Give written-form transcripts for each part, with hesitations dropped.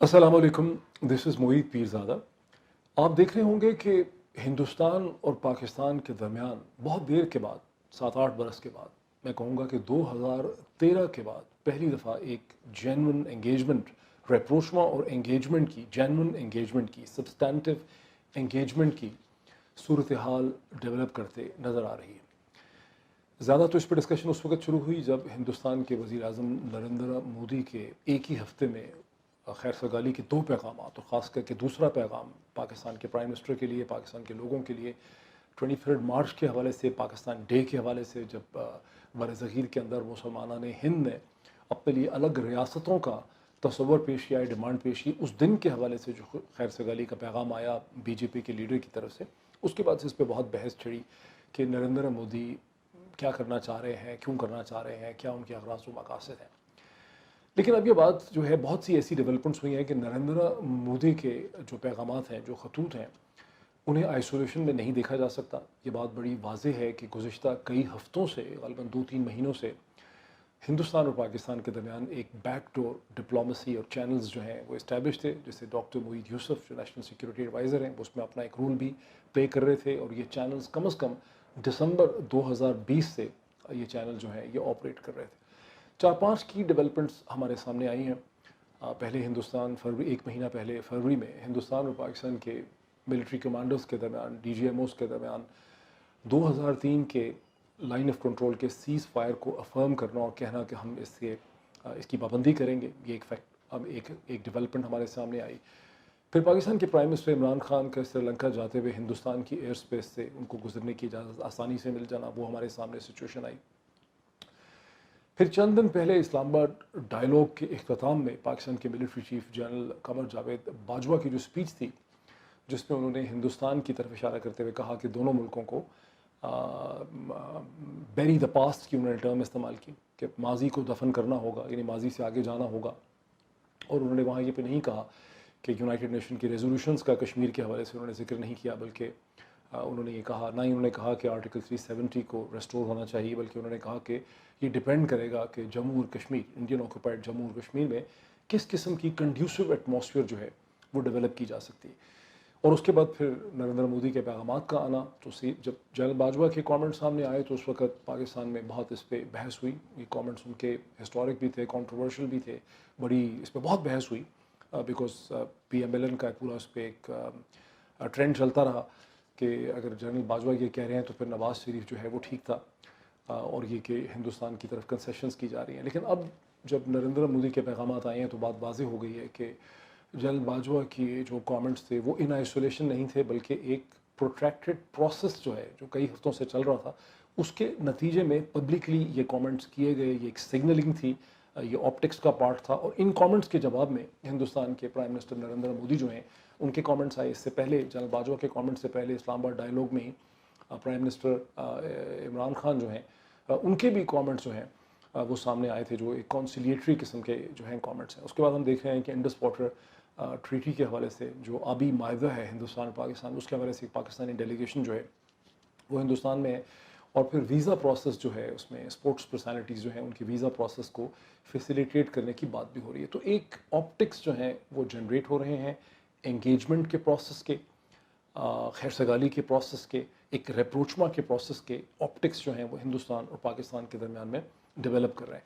अस्सलाम वालेकुम, this is Moid Pirzada. आप देख रहे होंगे कि हिंदुस्तान और पाकिस्तान के दरमियान बहुत देर के बाद, 7-8 बरस के बाद, मैं कहूँगा कि 2013 के बाद पहली दफ़ा एक जेन्युइन एंगेजमेंट, रेप्रोचमा और एंगेजमेंट की, जेन्युइन एंगेजमेंट की, सब्सटेंटिव एंगेजमेंट की सूरत हाल डेवलप करते नज़र आ रही है। ज़्यादा तो इस पर डिस्कशन उस वक्त शुरू हुई जब हिंदुस्तान के वज़ीर आज़म नरेंद्र मोदी के एक ही हफ्ते में खैर सगाली के 2 पैगाम, तो ख़ास करके दूसरा पैगाम पाकिस्तान के प्राइम मिनिस्टर के लिए, पाकिस्तान के लोगों के लिए 23 मार्च के हवाले से, पाकिस्तान डे के हवाले से, जब बर-ए-ज़ग़ीर के अंदर मुसलमाना ने हिंद ने अपने लिए अलग रियासतों का तसव्वुर पेश किया, डिमांड पेश की, उस दिन के हवाले से जो खैर सगाली का पैगाम आया बीजेपी के लीडर की तरफ से, उसके बाद से इस पर बहुत बहस छिड़ी कि नरेंद्र मोदी क्या करना चाह रहे हैं, क्यों करना चाह रहे हैं, क्या उनके अग़राज़ व मक़ासद हैं। लेकिन अब ये बात जो है, बहुत सी ऐसी डेवलपमेंट्स हुई हैं कि नरेंद्र मोदी के जो पैगामात हैं, जो ख़तूत हैं, उन्हें आइसोलेशन में नहीं देखा जा सकता। ये बात बड़ी वाज़ेह है कि गुज़िश्ता कई हफ़्तों से, ग़ालिबन 2-3 महीनों से हिंदुस्तान और पाकिस्तान के दरमियान एक बैकडोर डिप्लोमेसी और चैनल्स जो हैं वो इस्टेब्लिश थे, जिससे डॉक्टर मोईद यूसुफ जो नेशनल सिक्योरिटी एडवाइज़र हैं, वो उसमें अपना एक रोल भी प्ले कर रहे थे। और ये चैनल्स कम से कम दिसंबर 2020 से ये चैनल जो है ये ऑपरेट कर रहे थे। 4-5 की डेवलपमेंट्स हमारे सामने आई हैं। पहले हिंदुस्तान फरवरी, 1 महीना पहले फरवरी में हिंदुस्तान और पाकिस्तान के मिलिट्री कमांडर्स के दरमियान, DGMOs के दरमियान 2003 के लाइन ऑफ कंट्रोल के सीज़ फायर को अफर्म करना और कहना कि हम इसकी पाबंदी करेंगे, ये एक फैक्ट, अब एक डेवलपमेंट हमारे सामने आई। फिर पाकिस्तान के प्राइम मिनिस्टर इमरान खान का श्रीलंका जाते हुए हिंदुस्तान की एयर स्पेस से उनको गुजरने की इजाज़त आसानी से मिल जाना, वो हमारे सामने सिचुएशन आई। फिर चंद दिन पहले इस्लामाबाद डायलॉग के इख्तिताम में पाकिस्तान के military chief general Qamar Javed Bajwa की जो स्पीच थी, जिसमें उन्होंने हिंदुस्तान की तरफ इशारा करते हुए कहा कि दोनों मुल्कों को बेरी द पास्ट की उन्होंने टर्म इस्तेमाल की कि माजी को दफन करना होगा, यानी माजी से आगे जाना होगा। और उन्होंने वहाँ ये पे नहीं कहा कि यूनाइटेड नेशन की रेजोल्यूशंस का कश्मीर के हवाले से उन्होंने जिक्र नहीं किया, बल्कि उन्होंने ये कहा, ना ही उन्होंने कहा कि आर्टिकल 370 को रेस्टोर होना चाहिए, बल्कि उन्होंने कहा कि ये डिपेंड करेगा कि जम्मू और कश्मीर, इंडियन ऑक्यूपाइड जम्मू और कश्मीर में किस किस्म की कंड्यूसिव एटमॉस्फेयर जो है वो डेवलप की जा सकती है। और उसके बाद फिर नरेंद्र मोदी के पैगामात का आना, तो जब जनरल बाजवा के कमेंट सामने आए तो उस वक्त पाकिस्तान में बहुत इस पर बहस हुई। ये कमेंट्स उनके हिस्टोरिक भी थे, कंट्रोवर्शियल भी थे, बड़ी इस पर बहुत बहस हुई, बिकॉज PMLN का पूरा उस पर एक ट्रेंड चलता रहा कि अगर जनरल बाजवा ये कह रहे हैं तो फिर नवाज़ शरीफ जो है वो ठीक था, और ये कि हिंदुस्तान की तरफ कंसेशंस की जा रही हैं। लेकिन अब जब नरेंद्र मोदी के पैगामात आए हैं तो बात वाज़ेह हो गई है कि जनरल बाजवा की जो कमेंट्स थे वो इन आइसोलेशन नहीं थे, बल्कि एक प्रोट्रैक्टेड प्रोसेस जो है, जो कई हफ्तों से चल रहा था, उसके नतीजे में पब्लिकली ये कमेंट्स किए गए। ये एक सिग्नलिंग थी, ये ऑप्टिक्स का पार्ट था। और इन कमेंट्स के जवाब में हिंदुस्तान के प्राइम मिनिस्टर नरेंद्र मोदी जो हैं, उनके कमेंट्स आए। इससे पहले जनरल बाजवा के कमेंट्स से पहले इस्लामाबाद डायलॉग में ही प्राइम मिनिस्टर इमरान खान जो हैं, उनके भी कमेंट्स जो हैं वो सामने आए थे, जो एक कॉन्सिलिएटरी किस्म के जो हैं कमेंट्स हैं। उसके बाद हम देख रहे हैं कि इंडस वाटर ट्रीटी के हवाले से जो आबी माहिदा है हिंदुस्तान और पाकिस्तान, उसके हवाले से पाकिस्तानी डेलीगेशन जो है वो हिंदुस्तान में है। और फिर वीज़ा प्रोसेस जो है, उसमें स्पोर्ट्स पर्सनालिटीज़ जो हैं उनके वीज़ा प्रोसेस को फैसिलिटेट करने की बात भी हो रही है। तो एक ऑप्टिक्स जो हैं वो जनरेट हो रहे हैं एंगेजमेंट के प्रोसेस के, खैर सगाली के प्रोसेस के, एक रेप्रोचमा के प्रोसेस के ऑप्टिक्स जो हैं वो हिंदुस्तान और पाकिस्तान के दरमियान में डेवलप कर रहे हैं।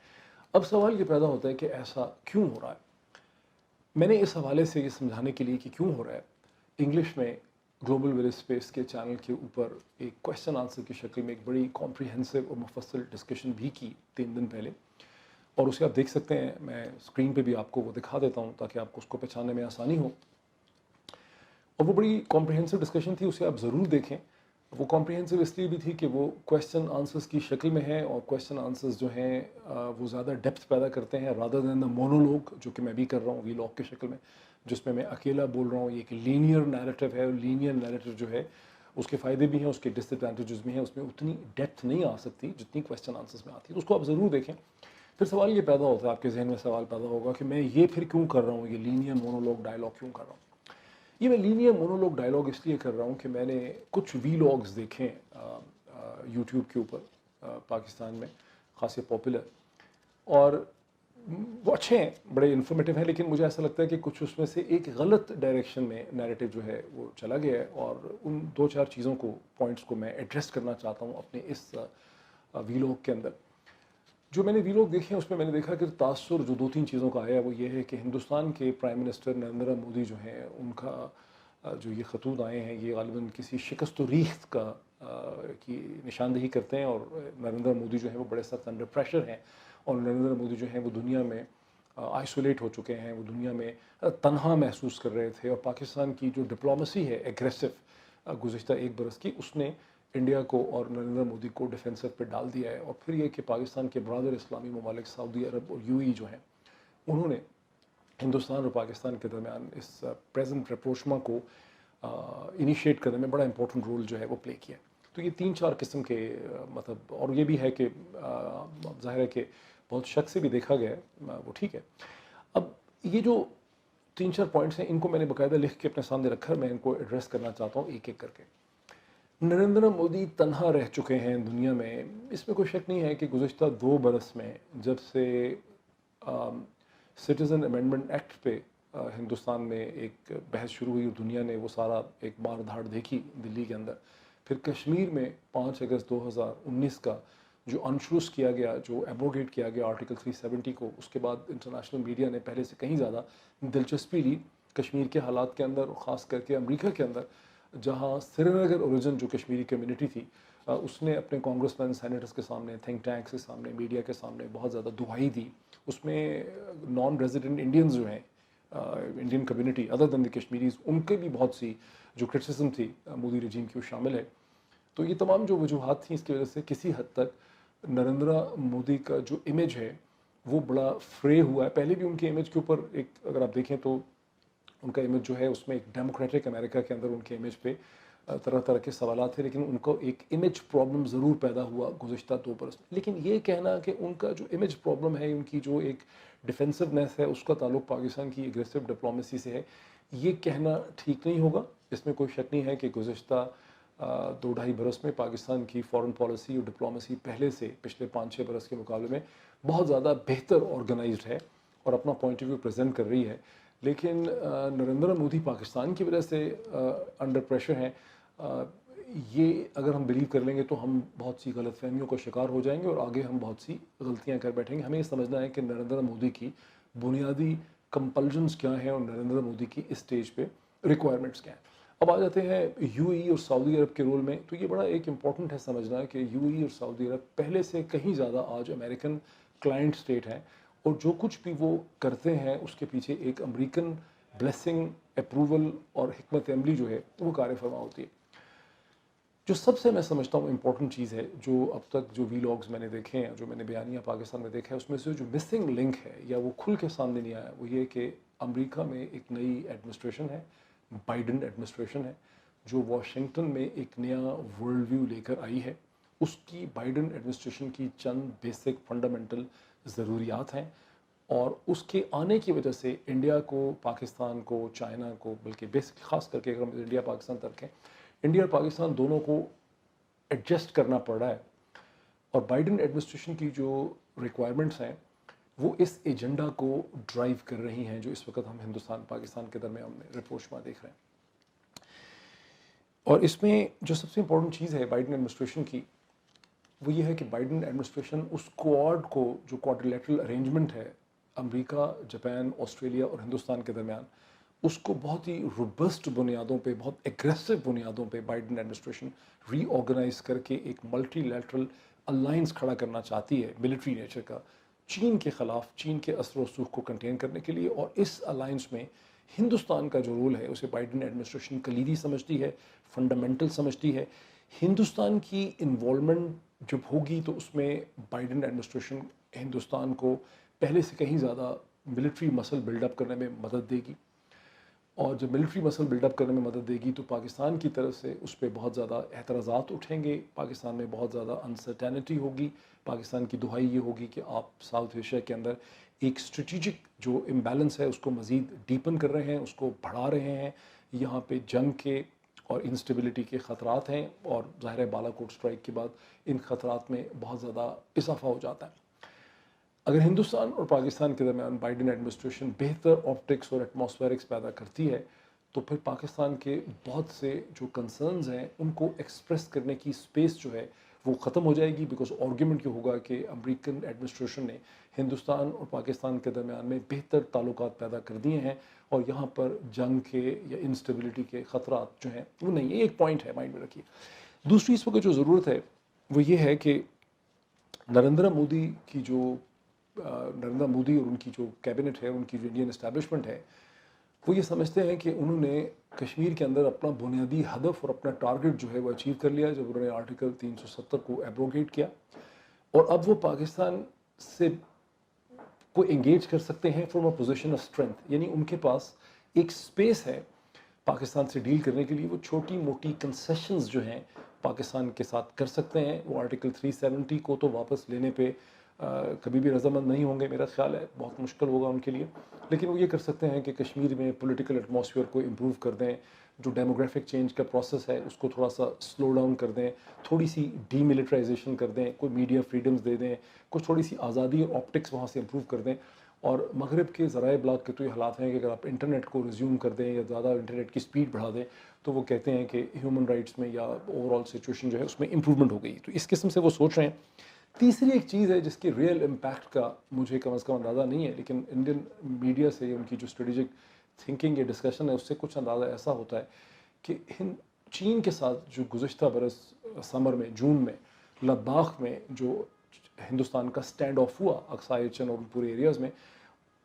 अब सवाल ये पैदा होता है कि ऐसा क्यों हो रहा है। मैंने इस हवाले से ये समझाने के लिए कि क्यों हो रहा है, इंग्लिश में ग्लोबल विलेज स्पेस के चैनल के ऊपर एक क्वेश्चन आंसर की शक्ल में एक बड़ी कॉम्प्रिहेंसिव और मुफस्सल डिस्कशन भी की 3 दिन पहले, और उसे आप देख सकते हैं। मैं स्क्रीन पे भी आपको वो दिखा देता हूँ ताकि आपको उसको पहचानने में आसानी हो। और वो बड़ी कॉम्प्रिहेंसिव डिस्कशन थी, उसे आप ज़रूर देखें। वो कॉम्प्रिहेंसिव इसलिए भी थी कि वो क्वेश्चन आंसर्स की शक्ल में है, और क्वेश्चन आंसर्स जो हैं वो ज़्यादा डेप्थ पैदा करते हैं रादर दैन द मोनोलॉग जो कि मैं भी कर रहा हूँ वीलॉग की शक्ल में, जिसमें मैं अकेला बोल रहा हूँ। ये एक लीनियर नैरेटिव है, और लीनियर नैरेटिव जो है उसके फ़ायदे भी हैं, उसके डिसएडवांटेजेस भी हैं। उसमें उतनी डेप्थ नहीं आ सकती जितनी क्वेश्चन आंसर्स में आती है, तो उसको आप ज़रूर देखें। फिर सवाल ये पैदा होता है, आपके जहन में सवाल पैदा होगा कि मैं ये फिर क्यों कर रहा हूँ, ये लीनियर मोनोलॉग डायलॉग क्यों कर रहा हूँ। ये मैं लीनियर मोनोलॉग डायलॉग इसलिए कर रहा हूँ कि मैंने कुछ वीलॉग्स देखे यूट्यूब के ऊपर पाकिस्तान में, ख़ास पॉपुलर, और وہ اچھے ہیں, بڑے انفارمیٹیو ہیں, لیکن مجھے ایسا لگتا ہے کہ کچھ اس میں سے ایک غلط ڈائریکشن میں نیریٹو جو ہے وہ چلا گیا ہے, اور ان 2-4 چیزوں کو, پوائنٹس کو میں ایڈریس کرنا چاہتا ہوں اپنے اس ویلوگ کے اندر. جو میں نے ویلوگ دیکھے ہیں اس میں میں نے دیکھا کہ تاثر جو 2-3 چیزوں کا آیا وہ یہ ہے کہ ہندوستان کے پرائم منسٹر نریندر مودی جو ہیں, ان کا جو یہ خطوط آئے ہیں یہ غالباً کسی شکست و ریخت کا کی نشاندہی کرتے ہیں, اور نریندر مودی جو ہیں وہ بڑے سخت انڈر پریشر ہیں, اور نریندر مودی جو ہیں وہ دنیا میں آئسولیٹ ہو چکے ہیں, وہ دنیا میں تنہا محسوس کر رہے تھے, اور پاکستان کی جو ڈپلومیسی ہے ایگریسو گزشتہ 1 برس کی, اس نے انڈیا کو اور نریندر مودی کو ڈیفینسو پہ ڈال دیا ہے. اور پھر یہ کہ پاکستان کے برادر اسلامی ممالک سعودی عرب اور UAE جو ہیں, انہوں نے ہندوستان اور پاکستان کے درمیان اس پریزنٹ رپروشما کو انیشیٹ کرنے میں بڑا امپورٹنٹ رول جو ہے وہ پلے کیا. تو یہ 3-4 قسم کے مطلب, اور یہ بھی ہے کہ ظاہر ہے کہ بہت شک سے بھی دیکھا گیا ہے, وہ ٹھیک ہے. اب یہ جو 3-4 پوائنٹس ہیں ان کو میں نے باقاعدہ لکھ کے اپنے سامنے رکھا, میں ان کو ایڈریس کرنا چاہتا ہوں ایک ایک کر کے. نریندر مودی تنہا رہ چکے ہیں دنیا میں, اس میں کوئی شک نہیں ہے کہ گزشتہ 2 برس میں جب سے سٹیزن امینڈمنٹ ایکٹ پہ ہندوستان میں ایک بحث شروع ہوئی اور دنیا نے وہ سارا ایک مار دھاڑ دیکھی دلی کے اندر, پھر کشمیر میں 5 اگست 2019 کا جو انشروس کیا گیا, جو ایبروگیٹ کیا گیا آرٹیکل 370 کو, اس کے بعد انٹرنیشنل میڈیا نے پہلے سے کہیں زیادہ دلچسپی لی کشمیر کے حالات کے اندر, اور خاص کر کے امریکہ کے اندر, جہاں سری نگر اوریجن جو کشمیری کمیونٹی تھی اس نے اپنے کانگریس مین سینیٹرز کے سامنے, تھنک ٹینکس کے سامنے, میڈیا کے سامنے بہت زیادہ دہائی دی. اس میں نان ریزیڈنٹ انڈینز جو ہیں, انڈین کمیونٹی ادر دین دی کشمیریز, ان کے بھی بہت سی جو کرٹیسزم تھی مودی رجیم کی وہ شامل ہے. تو یہ تمام جو وجوہات تھیں اس کی وجہ سے کسی حد تک نریندر مودی کا جو امیج ہے وہ بڑا فرے ہوا ہے. پہلے بھی ان کے امیج کے اوپر ایک اگر آپ دیکھیں تو ان کا امیج جو ہے اس میں ایک ڈیموکریٹک امریکہ کے اندر ان کے امیج پہ طرح طرح کے سوالات تھے, لیکن ان کو ایک امیج پرابلم ضرور پیدا ہوا گزشتہ 2 برس میں. لیکن یہ کہنا کہ ان کا جو امیج پرابلم ہے, ان کی جو ایک ڈیفینسونیس ہے, اس کا تعلق پاکستان کی ایگریسو ڈپلومیسی سے ہے, یہ کہنا ٹھیک نہیں ہوگا. اس میں کوئی شک نہیں ہے کہ گزشتہ 2-2.5 برس میں پاکستان کی فارن پالیسی اور ڈپلومیسی پہلے سے پچھلے 5-6 برس کے مقابلے میں بہت زیادہ بہتر آرگنائزڈ ہے اور اپنا پوائنٹ آف ویو پریزنٹ کر رہی ہے. لیکن نریندر مودی پاکستان کی وجہ سے انڈر پریشر ہیں, یہ اگر ہم بلیو کر لیں گے تو ہم بہت سی غلط فہمیوں کا شکار ہو جائیں گے, اور آگے ہم بہت سی غلطیاں کر بیٹھیں گے. ہمیں یہ سمجھنا ہے کہ نریندر مودی کی بنیادی کمپلژنس کیا ہیں اور نریندر مودی کی اس اسٹیج پہ ریکوائرمنٹس کیا ہیں. اب آ جاتے ہیں UAE اور سعودی عرب کے رول میں. تو یہ بڑا ایک امپورٹنٹ ہے سمجھنا کہ UAE اور سعودی عرب پہلے سے کہیں زیادہ آج امریکن کلائنٹ اسٹیٹ ہیں, اور جو کچھ بھی وہ کرتے ہیں اس کے پیچھے ایک امریکن بلیسنگ, اپروول اور حکمت عملی جو ہے وہ کار فرما ہوتی ہے. جو سب سے میں سمجھتا ہوں امپورٹنٹ چیز ہے, جو اب تک جو ویلاگز میں نے دیکھے ہیں, جو میں نے بیانیہ پاکستان میں دیکھا ہے, اس میں سے جو مسنگ لنک ہے یا وہ کھل کے سامنے نہیں آیا, وہ یہ کہ امریکہ میں ایک نئی ایڈمنسٹریشن ہے, بائیڈن ایڈمنسٹریشن ہے, جو واشنگٹن میں ایک نیا ورلڈ ویو لے کر آئی ہے. اس کی بائیڈن ایڈمنسٹریشن کی چند بیسک فنڈامنٹل ضروریات ہیں, اور اس کے آنے کی وجہ سے انڈیا کو, پاکستان کو, چائنا کو, بلکہ بیسک خاص کر کے اگر ہم انڈیا پاکستان ترکیں, انڈیا اور پاکستان دونوں کو ایڈجسٹ کرنا پڑ رہا ہے. اور بائیڈن ایڈمنسٹریشن کی جو ریکوائرمنٹس ہیں وہ اس ایجنڈا کو ڈرائیو کر رہی ہیں جو اس وقت ہم ہندوستان پاکستان کے درمیان میں رپروشما دیکھ رہے ہیں. اور اس میں جو سب سے امپورٹنٹ چیز ہے بائیڈن ایڈمنسٹریشن کی, وہ یہ ہے کہ بائیڈن ایڈمنسٹریشن اس کوآڈ کو, جو کوادریلیٹرل ارینجمنٹ ہے امریکہ, جاپان, آسٹریلیا اور ہندوستان کے درمیان, اس کو بہت ہی روبسٹ بنیادوں پہ, بہت ایگریسو بنیادوں پہ بائیڈن ایڈمنسٹریشن ری آرگنائز کر کے ایک ملٹی لیٹرل الائنس کھڑا کرنا چاہتی ہے ملٹری نیچر کا, چین کے خلاف, چین کے اثر و رسوخ کو کنٹین کرنے کے لیے. اور اس الائنس میں ہندوستان کا جو رول ہے اسے بائیڈن ایڈمنسٹریشن کلیدی سمجھتی ہے, فنڈامنٹل سمجھتی ہے. ہندوستان کی انوالومنٹ جب ہوگی تو اس میں بائیڈن ایڈمنسٹریشن ہندوستان کو پہلے سے کہیں زیادہ ملٹری مسل بلڈ اپ کرنے میں مدد دے گی, اور جب ملٹری مسل بلڈ اپ کرنے میں مدد دے گی تو پاکستان کی طرف سے اس پہ بہت زیادہ اعتراضات اٹھیں گے, پاکستان میں بہت زیادہ انسرٹینٹی ہوگی. پاکستان کی دہائی یہ ہوگی کہ آپ ساؤتھ ایشیا کے اندر ایک اسٹریٹجک جو امبیلنس ہے اس کو مزید ڈیپن کر رہے ہیں, اس کو بڑھا رہے ہیں. یہاں پہ جنگ کے اور انسٹیبلٹی کے خطرات ہیں, اور ظاہر ہے بالا کوٹ اسٹرائک کے بعد ان خطرات میں بہت زیادہ اضافہ ہو جاتا ہے. اگر ہندوستان اور پاکستان کے درمیان بائیڈن ایڈمنسٹریشن بہتر آپٹکس اور ایٹماسفیرکس پیدا کرتی ہے تو پھر پاکستان کے بہت سے جو کنسرنز ہیں ان کو ایکسپریس کرنے کی اسپیس جو ہے وہ ختم ہو جائے گی، بیکاز آرگیومنٹ یہ ہوگا کہ امریکن ایڈمنسٹریشن نے ہندوستان اور پاکستان کے درمیان میں بہتر تعلقات پیدا کر دیے ہیں اور یہاں پر جنگ کے یا انسٹیبلٹی کے خطرات جو ہیں وہ نہیں ہے۔ ایک پوائنٹ ہے، مائنڈ میں رکھیے۔ دوسری اس وقت جو ضرورت ہے وہ یہ ہے کہ نریندر مودی اور ان کی جو کیبنٹ ہے، ان کی جو انڈین اسٹیبلشمنٹ ہے، وہ یہ سمجھتے ہیں کہ انہوں نے کشمیر کے اندر اپنا بنیادی ہدف اور اپنا ٹارگٹ جو ہے وہ اچیو کر لیا جب انہوں نے آرٹیکل 370 کو ایبروگیٹ کیا، اور اب وہ پاکستان سے کو انگیج کر سکتے ہیں from a position of strength, یعنی ان کے پاس ایک اسپیس ہے پاکستان سے ڈیل کرنے کے لیے۔ وہ چھوٹی موٹی کنسیشنز جو ہیں پاکستان کے ساتھ کر سکتے ہیں۔ وہ آرٹیکل 370 کو تو واپس لینے پہ کبھی بھی رضامند نہیں ہوں گے، میرا خیال ہے بہت مشکل ہوگا ان کے لیے، لیکن وہ یہ کر سکتے ہیں کہ کشمیر میں پولیٹیکل ایٹماسفیئر کو امپروو کر دیں، جو ڈیموگرافک چینج کا پروسیس ہے اس کو تھوڑا سا سلو ڈاؤن کر دیں، تھوڑی سی ڈی ملٹرائزیشن کر دیں، کوئی میڈیا فریڈمز دے دیں، کچھ تھوڑی سی آزادی اور آپٹکس وہاں سے امپروو کر دیں۔ اور مغرب کے ذرائع ابلاغ کے تو یہ حالات ہیں کہ اگر آپ انٹرنیٹ کو ریزیوم کر دیں یا زیادہ انٹرنیٹ کی سپیڈ بڑھا دیں تو وہ کہتے ہیں کہ ہیومن رائٹس میں یا اوور آل سچویشن جو ہے اس میں امپروومنٹ ہو گئی، تو اس قسم سے وہ سوچ رہے ہیں۔ تیسری ایک چیز ہے جس کی ریئل امپیکٹ کا مجھے کم از کم اندازہ نہیں ہے، لیکن انڈین میڈیا سے ان کی جو اسٹریٹجک تھنکنگ یا ڈسکشن ہے اس سے کچھ اندازہ ایسا ہوتا ہے کہ چین کے ساتھ جو گزشتہ برس سمر میں جون میں لداخ میں جو ہندوستان کا سٹینڈ آف ہوا اقصی چین اور پورے ایریاز میں،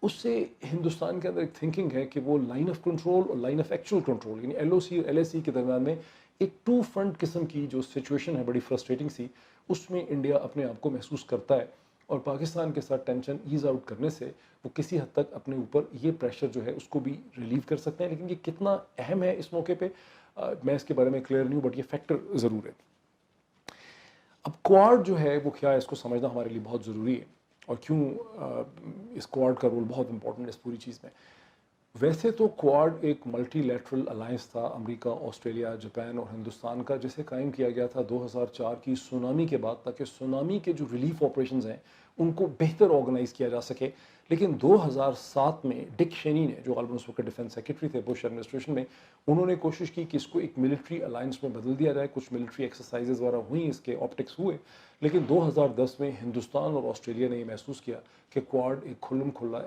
اس سے ہندوستان کے اندر ایک تھنکنگ ہے کہ وہ لائن آف کنٹرول اور لائن آف ایکچوئل کنٹرول، یعنی ایل او سی اور ایل اے سی کے درمیان میں ایک ٹو فرنٹ قسم کی جو سچویشن ہے بڑی فرسٹریٹنگ سی، اس میں انڈیا اپنے آپ کو محسوس کرتا ہے، اور پاکستان کے ساتھ ٹینشن ایز آؤٹ کرنے سے وہ کسی حد تک اپنے اوپر یہ پریشر جو ہے اس کو بھی ریلیو کر سکتے ہیں۔ لیکن یہ کتنا اہم ہے اس موقع پہ میں اس کے بارے میں کلیئر نہیں ہوں، بٹ یہ فیکٹر ضرور ہے۔ اب کوارڈ جو ہے وہ کیا ہے، اس کو سمجھنا ہمارے لیے بہت ضروری ہے، اور کیوں اس کوارڈ کا رول بہت امپورٹنٹ ہے اس پوری چیز میں۔ ویسے تو کوارڈ ایک ملٹی لیٹرل الائنس تھا امریکہ، آسٹریلیا، جاپان اور ہندوستان کا، جسے قائم کیا گیا تھا 2004 کی سونامی کے بعد، تاکہ سونامی کے جو ریلیف آپریشنز ہیں ان کو بہتر آرگنائز کیا جا سکے۔ لیکن 2007 میں ڈک شینی نے، جو غالباً اس وقت ڈیفنس سیکرٹری تھے بش ایڈمنسٹریشن میں، انہوں نے کوشش کی کہ اس کو ایک ملٹری الائنس میں بدل دیا جائے، کچھ ملٹری ایکسرسائزز وغیرہ ہوئیں، اس کے آپٹکس ہوئے، لیکن 2010 میں ہندوستان اور آسٹریلیا نے یہ محسوس کیا کہ کوارڈ ایک کھلم کھلا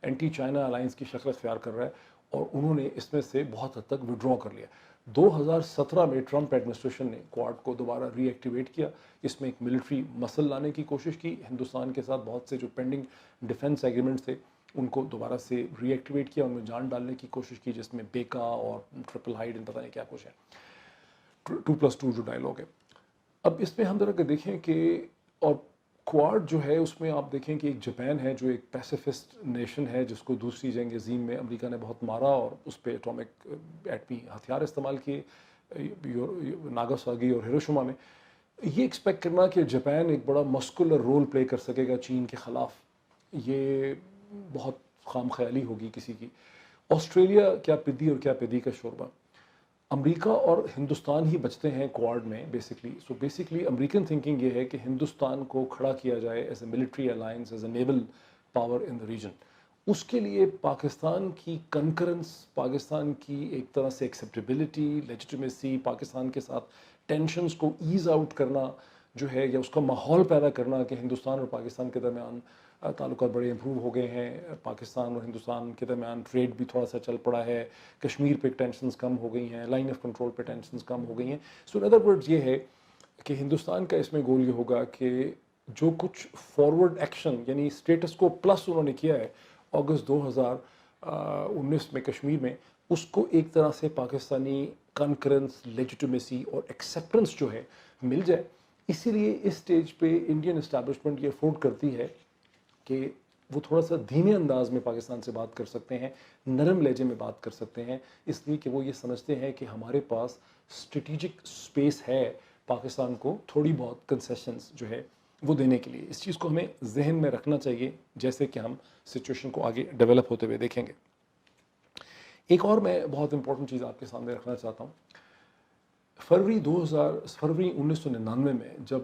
اینٹی چائنا الائنس کی شکل اختیار کر رہا ہے، اور انہوں نے اس میں سے بہت حد تک وڈرا کر لیا۔ 2017 میں ٹرمپ ایڈمنسٹریشن نے کوارڈ کو دوبارہ ری ایکٹیویٹ کیا، اس میں ایک ملٹری مسل لانے کی کوشش کی، ہندوستان کے ساتھ بہت سے جو پینڈنگ ڈیفنس ایگریمنٹس تھے ان کو دوبارہ سے ری ایکٹیویٹ کیا، ان میں جان ڈالنے کی کوشش کی، جس میں بیکا اور ٹرپل ہائیڈ پتہ نہیں کیا کچھ ہے، 2+2 جو ڈائلاگ ہے۔ اب اس میں ہم ذرا دیکھیں کہ اور کوارڈ جو ہے اس میں آپ دیکھیں کہ ایک جاپان ہے جو ایک پیسیفسٹ نیشن ہے، جس کو دوسری جنگ عظیم میں امریکہ نے بہت مارا اور اس پہ ایٹمی ہتھیار استعمال کیے ناگاساکی اور ہیروشیما میں۔ یہ ایکسپیکٹ کرنا کہ جاپان ایک بڑا مسکولر رول پلے کر سکے گا چین کے خلاف، یہ بہت خام خیالی ہوگی کسی کی۔ آسٹریلیا کیا پدی اور کیا پدی کا شوربہ، امریکہ اور ہندوستان ہی بچتے ہیں کوارڈ میں basically. So basically American thinking یہ ہے کہ ہندوستان کو کھڑا کیا جائے as a military alliance, as a naval power in the region. اس کے لیے پاکستان کی کنکرنس، پاکستان کی ایک طرح سے ایکسیپٹیبلٹی، لیجیٹمیسی، پاکستان کے ساتھ ٹینشنز کو ایز آؤٹ کرنا جو ہے، یا اس کا ماحول پیدا کرنا کہ ہندوستان اور پاکستان کے درمیان تعلقات بڑے امپروو ہو گئے ہیں، پاکستان اور ہندوستان کے درمیان ٹریڈ بھی تھوڑا سا چل پڑا ہے، کشمیر پہ ٹینشنز کم ہو گئی ہیں، لائن آف کنٹرول پہ ٹینشنز کم ہو گئی ہیں۔ سو ان ادر ورڈز یہ ہے کہ ہندوستان کا اس میں گول یہ ہوگا کہ جو کچھ فارورڈ ایکشن یعنی اسٹیٹس کو پلس انہوں نے کیا ہے اگست 2019 میں کشمیر میں، اس کو ایک طرح سے پاکستانی کنکرنس، لیجیٹمیسی اور ایکسیپٹنس جو ہے مل جائے۔ اسی لیے اس سٹیج پہ انڈین اسٹیبلشمنٹ یہ افورڈ کرتی ہے کہ وہ تھوڑا سا دھیمے انداز میں پاکستان سے بات کر سکتے ہیں، نرم لہجے میں بات کر سکتے ہیں، اس لیے کہ وہ یہ سمجھتے ہیں کہ ہمارے پاس اسٹریٹجک اسپیس ہے پاکستان کو تھوڑی بہت کنسیشنز جو ہے وہ دینے کے لیے۔ اس چیز کو ہمیں ذہن میں رکھنا چاہیے جیسے کہ ہم سچویشن کو آگے ڈیولپ ہوتے ہوئے دیکھیں گے۔ ایک اور میں بہت امپورٹنٹ چیز آپ کے سامنے رکھنا چاہتا ہوں۔ فروری 1999 میں جب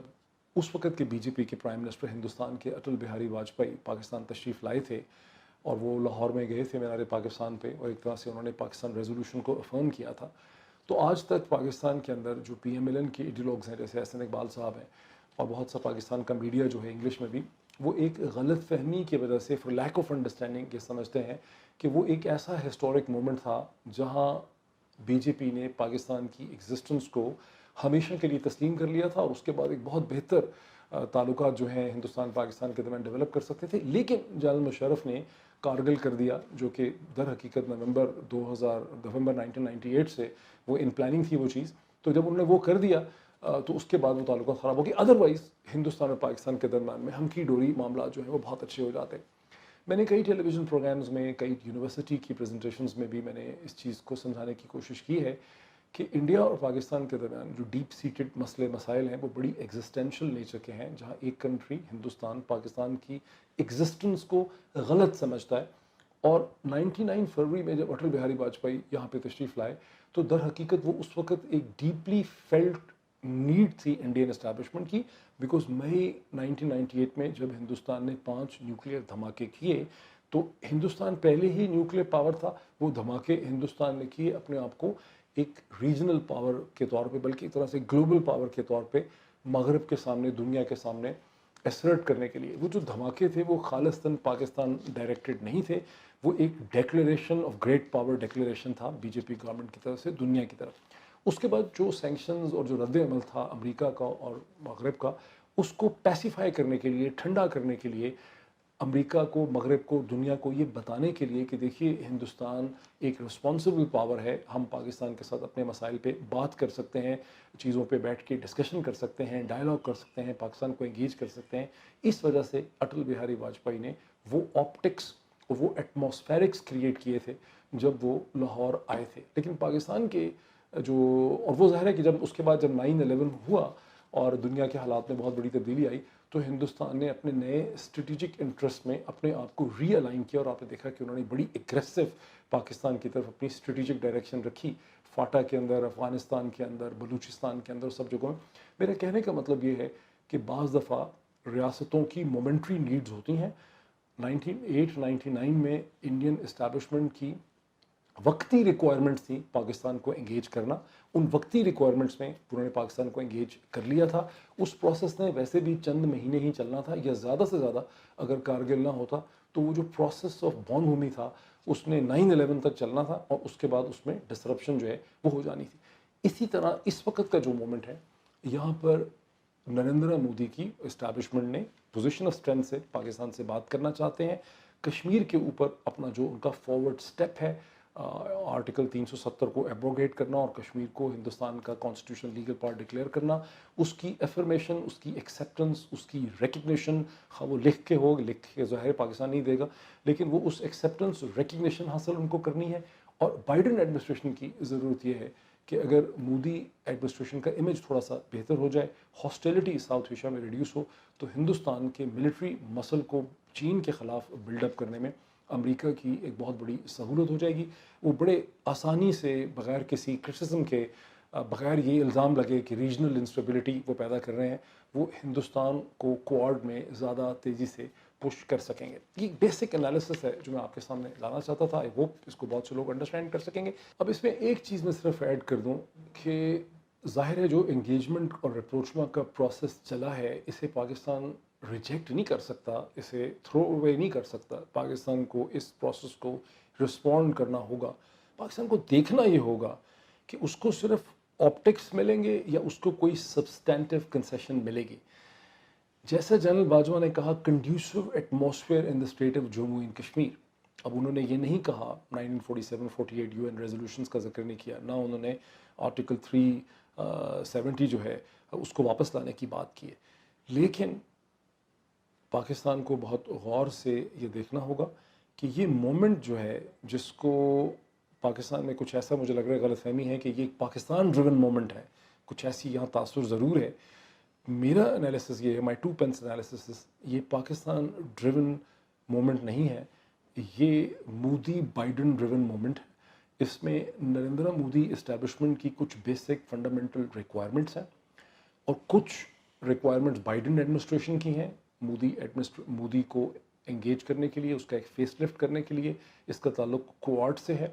उस वक्त के बीजेपी के प्राइम मिनिस्टर हिंदुस्तान के अटल बिहारी वाजपेयी पाकिस्तान तशरीफ़ लाए थे और वो लाहौर में गए थे मीनार पाकिस्तान पे, और एक तरह से उन्होंने पाकिस्तान रेजोल्यूशन को अफर्म किया था। तो आज तक पाकिस्तान के अंदर जो PMLN के आइडियोलॉग्स हैं, जैसे एहसन इकबाल साहब हैं, और बहुत सा पाकिस्तान का मीडिया जो है इंग्लिश में भी, वो एक गलत फहमी की वजह से, फॉर लैक ऑफ अंडरस्टैंडिंग, ये समझते हैं कि वो एक ऐसा हिस्टोरिक मोमेंट था जहाँ बीजेपी ने पाकिस्तान की एग्जिस्टेंस को हमेशा के लिए तस्लीम कर लिया था और उसके बाद एक बहुत बेहतर ताल्लुकात जो हैं हिंदुस्तान पाकिस्तान के दरमियान डेवलप कर सकते थे। लेकिन जनरल मुशर्रफ ने कारगिल कर दिया, जो कि दर हकीकत नवंबर 1998 से वो इन प्लानिंग थी वो चीज़। तो जब उन्होंने वो कर दिया तो उसके बाद वो ताल्लुकात ख़राब हो गए। अदरवाइज़ हिंदुस्तान और पाकिस्तान के दरमियान में हमकी डोरी मामला जो है वो बहुत अच्छे हो जाते। मैंने कई टेलीविज़न प्रोग्राम्स में, कई यूनिवर्सिटी की प्रेजेंटेशंस में भी मैंने इस चीज़ को समझाने की कोशिश की है कि इंडिया और पाकिस्तान के दरमियान जो डीप सीटेड मसले मसाइल हैं वो बड़ी एग्जिस्टेंशियल नेचर के हैं, जहाँ एक कंट्री हिंदुस्तान पाकिस्तान की एग्जिस्टेंस को गलत समझता है। और 99 फरवरी में जब अटल बिहारी वाजपेयी यहाँ पे तशरीफ़ लाए तो दर हकीकत वो उस वक्त एक डीपली फेल्ट नीड थी इंडियन एस्टैब्लिशमेंट की, बिकॉज मई 1998 में जब हिंदुस्तान ने 5 न्यूक्लियर धमाके किए, तो हिंदुस्तान पहले ही न्यूक्लियर पावर था, वो धमाके हिंदुस्तान ने किए अपने आप को एक रीजनल पावर के तौर पे, बल्कि एक तरह से ग्लोबल पावर के तौर पे मगरब के सामने, दुनिया के सामने एसर्ट करने के लिए। वो जो धमाके थे वो खालिस्तान पाकिस्तान डायरेक्टेड नहीं थे, वो एक declaration of great power declaration था बीजेपी गवर्नमेंट की तरफ से दुनिया की तरफ। उसके बाद जो सैंक्शंस और जो रद्द अमल था अमेरिका का और मगरब का, उसको पैसिफाई करने के लिए, ठंडा करने के लिए, अमेरिका को, मगरब को, दुनिया को ये बताने के लिए कि देखिए हिंदुस्तान एक रिस्पॉन्सिबल पावर है, हम पाकिस्तान के साथ अपने मसाइल पे बात कर सकते हैं, चीज़ों पे बैठ के डिस्कशन कर सकते हैं, डायलॉग कर सकते हैं, पाकिस्तान को एंगेज कर सकते हैं। इस वजह से अटल बिहारी वाजपेयी ने वो ऑप्टिक्स, वो एटमॉस्फेरिक्स क्रिएट किए थे जब वो लाहौर आए थे। लेकिन पाकिस्तान के जो, और वो ज़ाहिर है कि जब उसके बाद जब 9/11 हुआ और दुनिया के हालात में बहुत बड़ी तब्दीली आई, तो हिंदुस्तान ने अपने नए स्ट्रेटिजिक इंटरेस्ट में अपने आप को रीअलाइन किया और आपने देखा कि उन्होंने बड़ी एग्रेसिव पाकिस्तान की तरफ अपनी स्ट्रेटिजिक डायरेक्शन रखी, फाटा के अंदर, अफ़गानिस्तान के अंदर, बलूचिस्तान के अंदर, सब जगहों में। मेरा कहने का मतलब ये है कि बाज़ दफ़ा रियासतों की मोमेंट्री नीड्स होती हैं। 1998-99 में इंडियन इस्टेब्लिशमेंट की वक्ती रिक्वायरमेंट्स थी पाकिस्तान को एंगेज करना, उन वक्ती रिक्वायरमेंट्स में उन्होंने पाकिस्तान को एंगेज कर लिया था। उस प्रोसेस ने वैसे भी चंद महीने ही चलना था, या ज़्यादा से ज़्यादा अगर कारगिल ना होता तो वो जो प्रोसेस ऑफ बॉन भूमि था उसने 9/11 तक चलना था और उसके बाद उसमें डिसरप्शन जो है वो हो जानी थी। इसी तरह इस वक्त का जो मोमेंट है, यहाँ पर नरेंद्र मोदी की इस्टेब्लिशमेंट ने पोजीशन ऑफ स्ट्रेंथ से पाकिस्तान से बात करना चाहते हैं। कश्मीर के ऊपर अपना जो उनका फॉरवर्ड स्टेप है, आर्टिकल 370 को एब्रोगेट करना और कश्मीर को हिंदुस्तान का कॉन्स्टिट्यूशनल लीगल पार्ट डिक्लेयर करना, उसकी एफर्मेशन, उसकी एक्सेप्टेंस, उसकी रिकग्निशन, हाँ वो लिख के ज़ाहिर पाकिस्तान नहीं देगा, लेकिन वो उस एक्सेप्टेंस, रिकग्निशन हासिल उनको करनी है। और बाइडन एडमिनिस्ट्रेशन की ज़रूरत ये है कि अगर मोदी एडमिनिस्ट्रेशन का इमेज थोड़ा सा बेहतर हो जाए, हॉस्टिलिटी साउथ एशिया में रिड्यूस हो, तो हिंदुस्तान के मिलिट्री मसल को चीन के ख़िलाफ़ बिल्डअप करने में अमेरिका की एक बहुत बड़ी सहूलत हो जाएगी। वो बड़े आसानी से, बग़ैर किसी क्रिटिसिज्म के, बग़ैर ये इल्ज़ाम लगे कि रीजनल इंस्टेबिलिटी वो पैदा कर रहे हैं, वो हिंदुस्तान को क्वाड में ज़्यादा तेज़ी से पुश कर सकेंगे। ये बेसिक एनालिसिस है जो मैं आपके सामने लाना चाहता था। आई होप इसको बहुत से लोग अंडरस्टैंड कर सकेंगे। अब इसमें एक चीज़ मैं सिर्फ ऐड कर दूँ कि ज़ाहिर है जो एंगेजमेंट और अप्रोचमेंट का प्रोसेस चला है, इसे पाकिस्तान रिजेक्ट नहीं कर सकता, इसे थ्रो अवे नहीं कर सकता। पाकिस्तान को इस प्रोसेस को रिस्पॉन्ड करना होगा। पाकिस्तान को देखना ये होगा कि उसको सिर्फ ऑप्टिक्स मिलेंगे या उसको कोई सब्सटेंटिव कंसेशन मिलेगी। जैसा जनरल बाजवा ने कहा, conducive atmosphere in the state of Jammu and Kashmir. अब उन्होंने ये नहीं कहा 1947-48 यूएन रेजोल्यूशंस का जिक्र नहीं किया, ना उन्होंने आर्टिकल 370 जो है उसको वापस लाने की बात की है। लेकिन पाकिस्तान को बहुत गौर से ये देखना होगा कि ये मोमेंट जो है, जिसको पाकिस्तान में कुछ ऐसा मुझे लग रहा है गलतफहमी है कि ये पाकिस्तान ड्रिवन मोमेंट है, कुछ ऐसी यहाँ तासुर ज़रूर है। मेरा एनालिसिस ये है, माई 2 पेंस एनालिसिस, ये पाकिस्तान ड्रिवन मोमेंट नहीं है, ये मोदी बाइडन ड्रिवन मोमेंट है। इसमें नरेंद्र मोदी इस्टेब्लिशमेंट की कुछ बेसिक फंडामेंटल रिक्वायरमेंट्स हैं और कुछ रिक्वायरमेंट्स बाइडन एडमिनिस्ट्रेशन की हैं मोदी को इंगेज करने के लिए, उसका एक फेस लिफ्ट करने के लिए। इसका ताल्लुक क्वाड से है।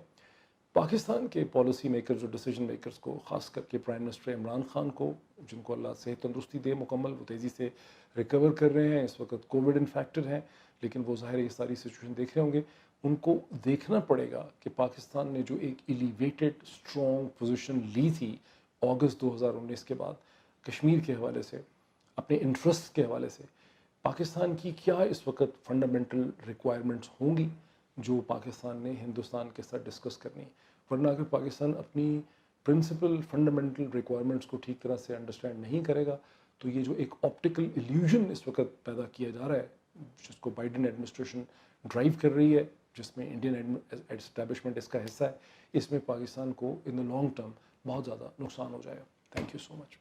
पाकिस्तान के पॉलिसी मेकर जो डिसीजन मेकर्स को, ख़ास करके प्राइम मिनिस्टर इमरान खान को, जिनको अल्लाह सेहत तंदुरुस्ती दे मुकम्मल, वो तेज़ी से रिकवर कर रहे हैं, इस वक्त कोविड इन्फेक्टेड हैं, लेकिन वो ज़ाहिर ये सारी सिचुएशन देख रहे होंगे। उनको देखना पड़ेगा कि पाकिस्तान ने जो एक एलिवेटेड स्ट्रॉन्ग पोजीशन ली थी अगस्त 2019 के बाद कश्मीर के हवाले से, अपने इंटरेस्ट के हवाले से, पाकिस्तान की क्या इस वक्त फंडामेंटल रिक्वायरमेंट्स होंगी जो पाकिस्तान ने हिंदुस्तान के साथ डिस्कस करनी। वरना अगर पाकिस्तान अपनी प्रिंसिपल फंडामेंटल रिक्वायरमेंट्स को ठीक तरह से अंडरस्टैंड नहीं करेगा तो ये जो एक ऑप्टिकल इल्यूजन इस वक्त पैदा किया जा रहा है, जिसको बाइडन एडमिनिस्ट्रेशन ड्राइव कर रही है, जिसमें इंडियन एस्टैब्लिशमेंट इसका हिस्सा है, इसमें पाकिस्तान को इन द लॉन्ग टर्म बहुत ज़्यादा नुकसान हो जाएगा। Thank you so much.